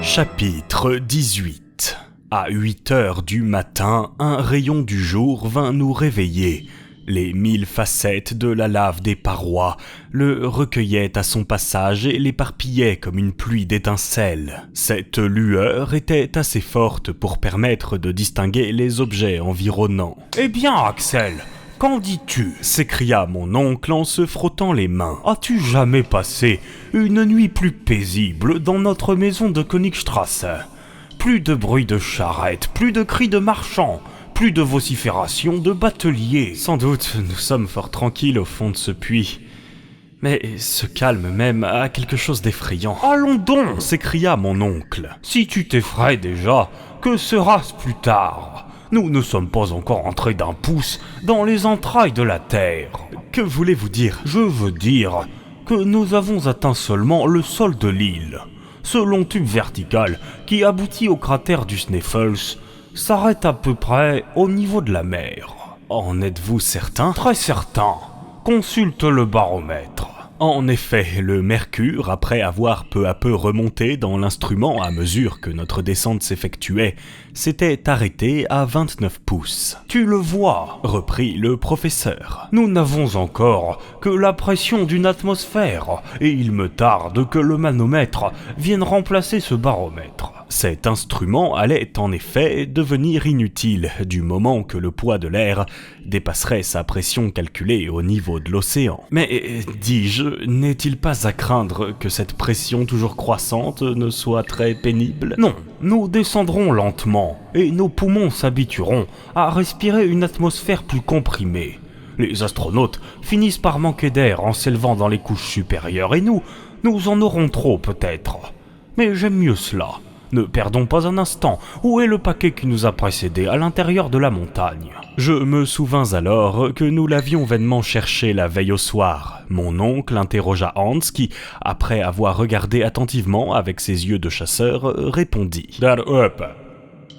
Chapitre 18. À 8 heures du matin, un rayon du jour vint nous réveiller. Les 1000 facettes de la lave des parois le recueillaient à son passage et l'éparpillaient comme une pluie d'étincelles. Cette lueur était assez forte pour permettre de distinguer les objets environnants. « Eh bien, Axel, qu'en dis-tu » s'écria mon oncle en se frottant les mains. « As-tu jamais passé une nuit plus paisible dans notre maison de Königstrasse ? Plus de bruit de charrettes, plus de cris de marchands, plus de vociférations de bateliers. Sans doute, nous sommes fort tranquilles au fond de ce puits. Mais ce calme même a quelque chose d'effrayant. « Allons donc » s'écria mon oncle. « Si tu t'effraies déjà, que sera-ce plus tard ? Nous ne sommes pas encore entrés d'un pouce dans les entrailles de la terre. » Que voulez-vous dire ? Je veux dire que nous avons atteint seulement le sol de l'île. Ce long tube vertical qui aboutit au cratère du Sneffels s'arrête à peu près au niveau de la mer. En êtes-vous certain ? Très certain. Consulte le baromètre. En effet, le mercure, après avoir peu à peu remonté dans l'instrument à mesure que notre descente s'effectuait, s'était arrêté à 29 pouces. « Tu le vois, » reprit le professeur. « Nous n'avons encore que la pression d'une atmosphère, et il me tarde que le manomètre vienne remplacer ce baromètre. » Cet instrument allait en effet devenir inutile du moment que le poids de l'air dépasserait sa pression calculée au niveau de l'océan. Mais, dis-je, n'est-il pas à craindre que cette pression toujours croissante ne soit très pénible ? Non, nous descendrons lentement, et nos poumons s'habitueront à respirer une atmosphère plus comprimée. Les astronautes finissent par manquer d'air en s'élevant dans les couches supérieures, et nous en aurons trop peut-être. Mais j'aime mieux cela. Ne perdons pas un instant, où est le paquet qui nous a précédés à l'intérieur de la montagne ? Je me souvins alors que nous l'avions vainement cherché la veille au soir. Mon oncle interrogea Hans qui, après avoir regardé attentivement avec ses yeux de chasseur, répondit « Daar up !»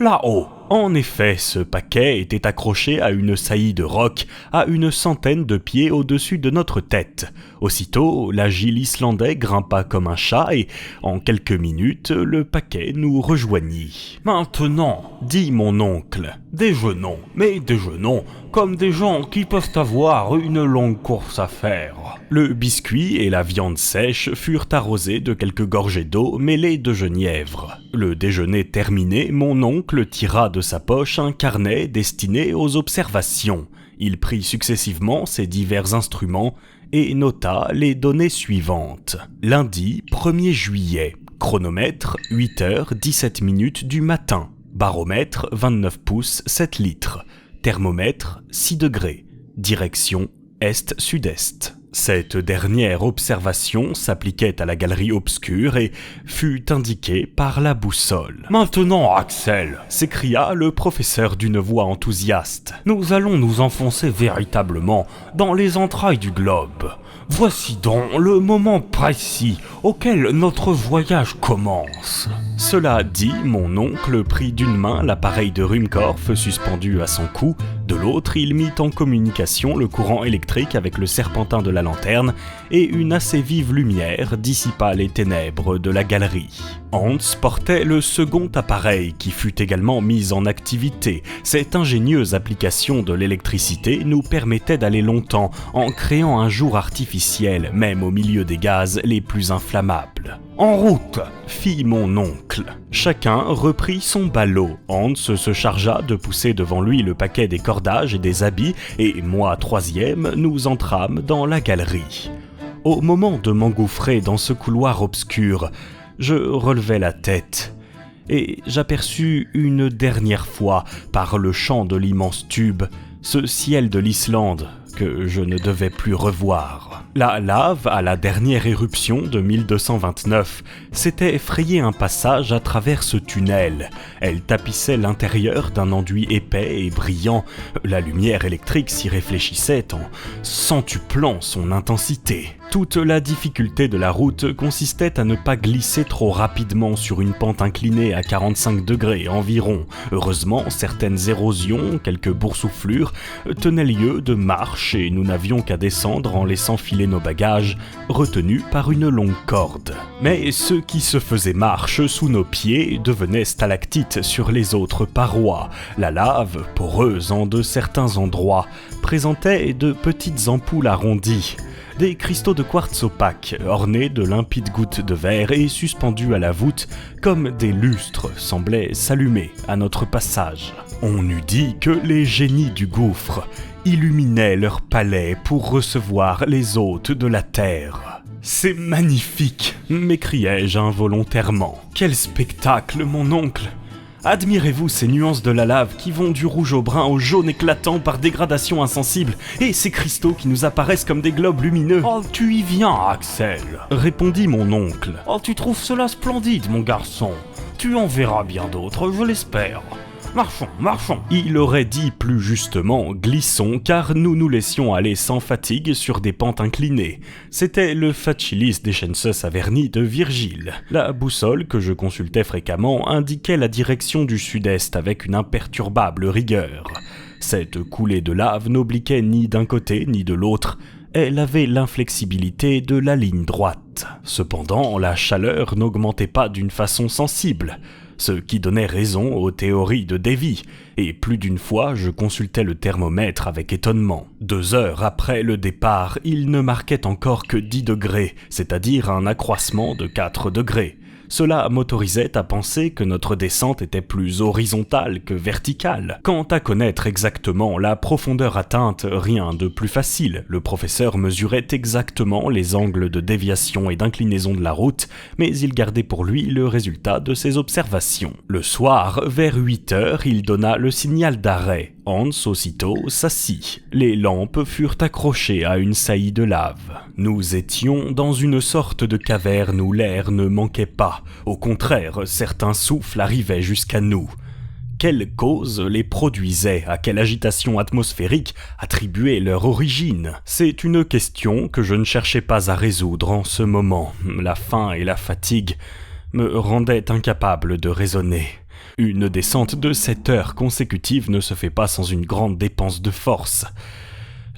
Là-haut. En effet, ce paquet était accroché à une saillie de roc à une centaine de pieds au-dessus de notre tête. Aussitôt, l'agile Islandais grimpa comme un chat et, en quelques minutes, le paquet nous rejoignit. « Maintenant, dit mon oncle, déjeunons, mais déjeunons comme des gens qui peuvent avoir une longue course à faire. » Le biscuit et la viande sèche furent arrosés de quelques gorgées d'eau mêlées de genièvre. Le déjeuner terminé, mon oncle tira de sa poche un carnet destiné aux observations. Il prit successivement ses divers instruments et nota les données suivantes. Lundi 1er juillet, chronomètre 8h17 du matin, baromètre 29 pouces 7 litres, thermomètre 6 degrés, direction est-sud-est. Cette dernière observation s'appliquait à la galerie obscure et fut indiquée par la boussole. « Maintenant, Axel !» s'écria le professeur d'une voix enthousiaste. « Nous allons nous enfoncer véritablement dans les entrailles du globe. Voici donc le moment précis auquel notre voyage commence. » Cela dit, mon oncle prit d'une main l'appareil de Ruhmkorff suspendu à son cou, de l'autre il mit en communication le courant électrique avec le serpentin de la lanterne et une assez vive lumière dissipa les ténèbres de la galerie. Hans portait le second appareil qui fut également mis en activité. Cette ingénieuse application de l'électricité nous permettait d'aller longtemps en créant un jour artificiel, même au milieu des gaz les plus inflammables. « En route !» fit mon oncle. Chacun reprit son ballot. Hans se chargea de pousser devant lui le paquet des cordages et des habits, et moi, troisième, nous entrâmes dans la galerie. Au moment de m'engouffrer dans ce couloir obscur, je relevai la tête, et j'aperçus une dernière fois, par le champ de l'immense tube, ce ciel de l'Islande que je ne devais plus revoir. La lave, à la dernière éruption de 1229, s'était frayé un passage à travers ce tunnel. Elle tapissait l'intérieur d'un enduit épais et brillant. La lumière électrique s'y réfléchissait en centuplant son intensité. Toute la difficulté de la route consistait à ne pas glisser trop rapidement sur une pente inclinée à 45 degrés environ. Heureusement, certaines érosions, quelques boursouflures, tenaient lieu de marche et nous n'avions qu'à descendre en laissant filer nos bagages, retenus par une longue corde. Mais ce qui se faisait marche sous nos pieds devenait stalactite sur les autres parois. La lave, poreuse en de certains endroits, présentait de petites ampoules arrondies. Des cristaux de quartz opaque, ornés de limpides gouttes de verre et suspendus à la voûte comme des lustres, semblaient s'allumer à notre passage. On eût dit que les génies du gouffre illuminaient leur palais pour recevoir les hôtes de la terre. « C'est magnifique !» m'écriai-je involontairement. « Quel spectacle, mon oncle ! Admirez-vous ces nuances de la lave qui vont du rouge au brun au jaune éclatant par dégradation insensible, et ces cristaux qui nous apparaissent comme des globes lumineux. »« Oh, tu y viens, Axel !» répondit mon oncle. « Oh, tu trouves cela splendide, mon garçon. Tu en verras bien d'autres, je l'espère. Marchons, marchons !» Il aurait dit plus justement « glissons » car nous nous laissions aller sans fatigue sur des pentes inclinées. C'était le Facilis Descensus Averni de Virgile. La boussole que je consultais fréquemment indiquait la direction du sud-est avec une imperturbable rigueur. Cette coulée de lave n'obliquait ni d'un côté ni de l'autre. Elle avait l'inflexibilité de la ligne droite. Cependant, la chaleur n'augmentait pas d'une façon sensible, ce qui donnait raison aux théories de Davy, et plus d'une fois je consultais le thermomètre avec étonnement. 2 heures après le départ, il ne marquait encore que 10 degrés, c'est-à-dire un accroissement de 4 degrés. Cela m'autorisait à penser que notre descente était plus horizontale que verticale. Quant à connaître exactement la profondeur atteinte, rien de plus facile. Le professeur mesurait exactement les angles de déviation et d'inclinaison de la route, mais il gardait pour lui le résultat de ses observations. Le soir, vers 8 heures, il donna le signal d'arrêt. Hans aussitôt s'assit. Les lampes furent accrochées à une saillie de lave. Nous étions dans une sorte de caverne où l'air ne manquait pas. Au contraire, certains souffles arrivaient jusqu'à nous. Quelle cause les produisait? À quelle agitation atmosphérique attribuer leur origine? C'est une question que je ne cherchais pas à résoudre en ce moment. La faim et la fatigue me rendaient incapable de raisonner. Une descente de 7 heures consécutives ne se fait pas sans une grande dépense de force.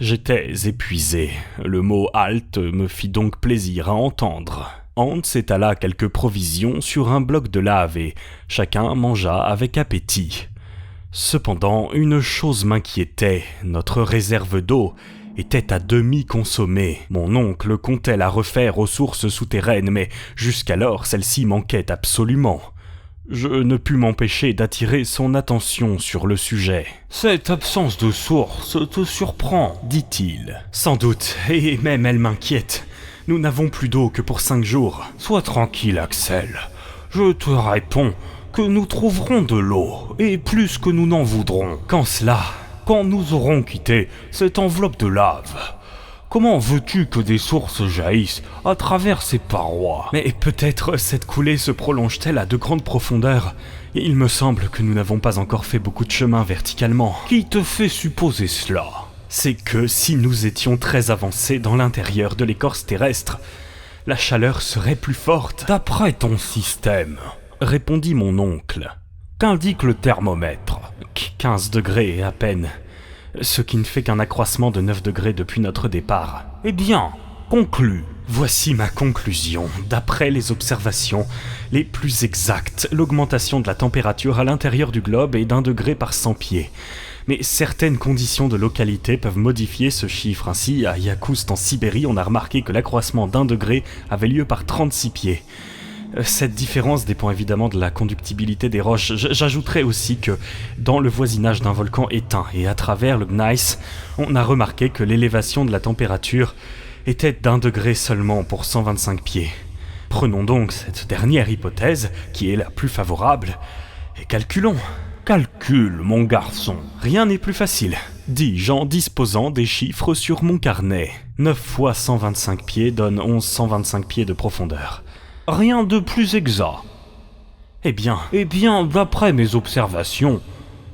J'étais épuisé. Le mot « halte » me fit donc plaisir à entendre. Hans étala quelques provisions sur un bloc de lave et chacun mangea avec appétit. Cependant, une chose m'inquiétait, notre réserve d'eau était à demi consommée. Mon oncle comptait la refaire aux sources souterraines, mais jusqu'alors celle-ci manquait absolument. Je ne pus m'empêcher d'attirer son attention sur le sujet. « Cette absence de source te surprend, dit-il. »« Sans doute, et même elle m'inquiète. Nous n'avons plus d'eau que pour 5 jours. »« Sois tranquille, Axel. Je te réponds que nous trouverons de l'eau, et plus que nous n'en voudrons. Quand cela, quand nous aurons quitté cette enveloppe de lave. Comment veux-tu que des sources jaillissent à travers ces parois? Mais peut-être cette coulée se prolonge-t-elle à de grandes profondeurs. Il me semble que nous n'avons pas encore fait beaucoup de chemin verticalement. Qui te fait supposer cela? C'est que si nous étions très avancés dans l'intérieur de l'écorce terrestre, la chaleur serait plus forte. D'après ton système, répondit mon oncle. Qu'indique le thermomètre? 15 degrés à peine. Ce qui ne fait qu'un accroissement de 9 degrés depuis notre départ. Eh bien, conclus. Voici ma conclusion. D'après les observations les plus exactes, l'augmentation de la température à l'intérieur du globe est d'1 degré par 100 pieds. Mais certaines conditions de localité peuvent modifier ce chiffre. Ainsi, à Yakoust en Sibérie, on a remarqué que l'accroissement d'1 degré avait lieu par 36 pieds. Cette différence dépend évidemment de la conductibilité des roches. J'ajouterai aussi que dans le voisinage d'un volcan éteint et à travers le gneiss, on a remarqué que l'élévation de la température était d'1 degré seulement pour 125 pieds. Prenons donc cette dernière hypothèse, qui est la plus favorable, et calculons. Calcule, mon garçon. Rien n'est plus facile, dis-je en disposant des chiffres sur mon carnet. 9 fois 125 pieds donne 1125 pieds de profondeur. Rien de plus exact. Eh bien, d'après mes observations,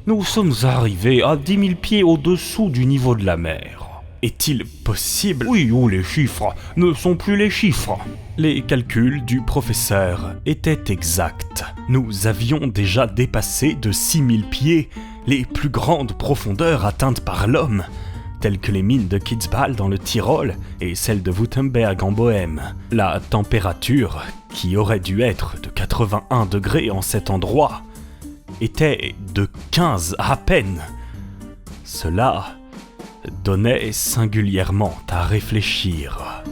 nous sommes arrivés à 10 000 pieds au-dessous du niveau de la mer. est-il possible? Oui, ou les chiffres ne sont plus les chiffres. Les calculs du professeur étaient exacts. Nous avions déjà dépassé de 6000 pieds les plus grandes profondeurs atteintes par l'homme, telles que les mines de Kitzbühel dans le Tyrol et celles de Württemberg en Bohême. La température, qui aurait dû être de 81 degrés en cet endroit, était de 15 à peine. Cela donnait singulièrement à réfléchir.